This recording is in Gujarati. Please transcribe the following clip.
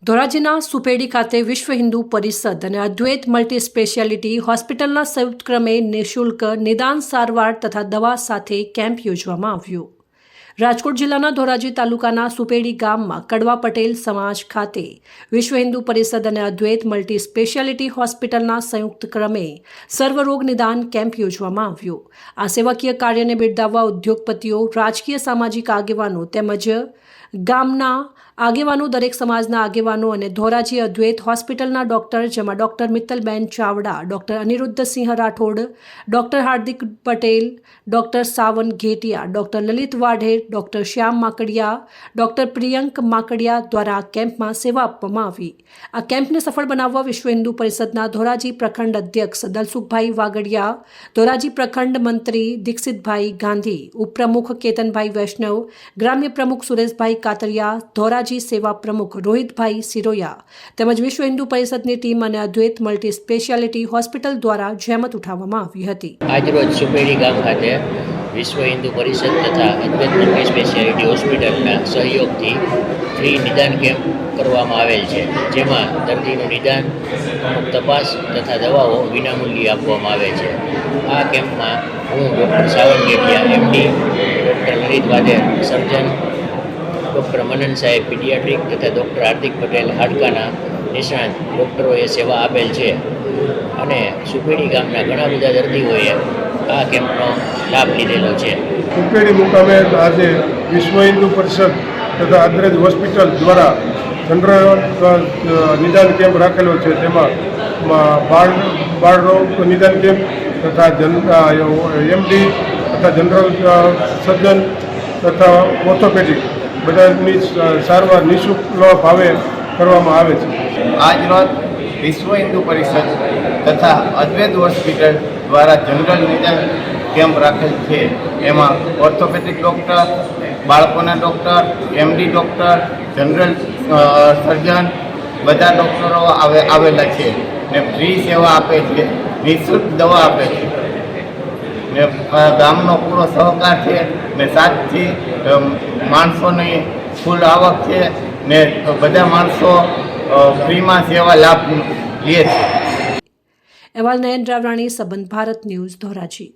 ધોરાજીના સુપેડી ખાતે વિશ્વ હિન્દુ પરિષદ અને અદ્વૈત મલ્ટી સ્પેશિયાલિટી હોસ્પિટલના સંયુક્ત ક્રમે નિઃશુલ્ક નિદાન સારવાર તથા દવા સાથે કેમ્પ યોજવામાં આવ્યો। રાજકોટ જિલ્લાના ધોરાજી તાલુકાના સુપેડી ગામમાં કડવા પટેલ સમાજ ખાતે વિશ્વ હિન્દુ પરિષદ અને અદ્વૈત મલ્ટી સ્પેશિયાલિટી હોસ્પિટલના સંયુક્ત ક્રમે સર્વરોગ નિદાન કેમ્પ યોજવામાં આવ્યો। આ સેવાકીય કાર્યને બિરદાવવા ઉદ્યોગપતિઓ, રાજકીય સામાજિક આગેવાનો તેમજ ગામના આગેવાનો, દરેક સમાજના આગેવાનો અને ધોરાજી અદ્વૈત હોસ્પિટલના ડોક્ટર, જેમાં doctor મિત્તલબેન Chavda, doctor Aniruddhsinh Rathod, doctor Hardik Patel, doctor સાવન ઘેટિયા, ડોક્ટર લલિત વાઢેર, ડોક્ટર શ્યામ માકડિયા, ડોક્ટર પ્રિયંક માકડિયા દ્વારા કેમ્પમાં સેવા આપવામાં આવી। આ કેમ્પને સફળ બનાવવા વિશ્વ હિન્દુ પરિષદના ધોરાજી પ્રખંડ અધ્યક્ષ દલસુખભાઈ વાગડિયા, ધોરાજી પ્રખંડ મંત્રી દીક્ષિતભાઈ ગાંધી, ઉપપ્રમુખ કેતનભાઈ વૈષ્ણવ, ગ્રામ્ય પ્રમુખ સુરેશભાઈ કાતરિયા, ધોરાજી સેવા પ્રમુખ રોહિતભાઈ સિરોયા તેમજ વિશ્વ હિન્દુ પરિષદની ટીમ અને અદ્વૈત મલ્ટી સ્પેશિયાલિટી હોસ્પિટલ દ્વારા જહેમત ઉઠાવવામાં આવી હતી। આજરોજ સુપેડી ગામ ખાતે વિશ્વ હિન્દુ પરિષદ તથા અદ્વૈત મલ્ટી સ્પેશિયાલિટી હોસ્પિટલના સહયોગથી ફ્રી નિદાન કેમ્પ કરવામાં આવેલ છે, જેમાં દર્દીનું નિદાન, અમુક તપાસ તથા દવાઓ વિનામૂલ્યે આપવામાં આવે છે। આ કેમ્પમાં હું ડૉક્ટર સાવન ઘેટિયા એમડી, ડૉક્ટર લલિત વાઢેર સર્જન, ડૉક્ટર મનન સાહેબ પીડિયાટ્રિક તથા ડૉક્ટર હાર્દિક પટેલ હાડકાના નિષ્ણાત ડૉક્ટરોએ સેવા આપેલ છે અને સુપેડી ગામના ઘણા બધા દર્દીઓએ આ કેમ્પનો લાભ લીધેલો છે। સુપેડી મુકામે આજે વિશ્વ હિન્દુ પરિષદ તથા અદ્વૈત હોસ્પિટલ દ્વારા જનરલ નિદાન કેમ્પ રાખેલો છે, તેમાં બાળરોગ નિદાન કેમ્પ તથા એમડી તથા જનરલ સર્જન તથા ઓર્થોપેડિક બધાની સારવાર નિઃશુલ્ક ભાવે કરવામાં આવે છે। આજરોજ વિશ્વ હિન્દુ પરિષદ તથા અદ્વૈત હોસ્પિટલ દ્વારા જનરલ નિદાન કેમ્પ રાખેલ છે। એમાં ઓર્થોપેડિક ડૉક્ટર, બાળકોના ડૉક્ટર, એમડી ડૉક્ટર, જનરલ સર્જન બધા ડૉક્ટરો આવેલા છે ને ફ્રી સેવા આપે છે, નિઃશુલ્ક દવા આપે છે ને ગામનો પૂરો સહકાર છે ને સાથથી માણસોની ફૂલ આવક છે ને બધા માણસો ફ્રીમાં સેવા લાભ લે છે। અહેવાલ નયન રાવરાણી, સંબંધ ભારત ન્યૂઝ, ધોરાજી।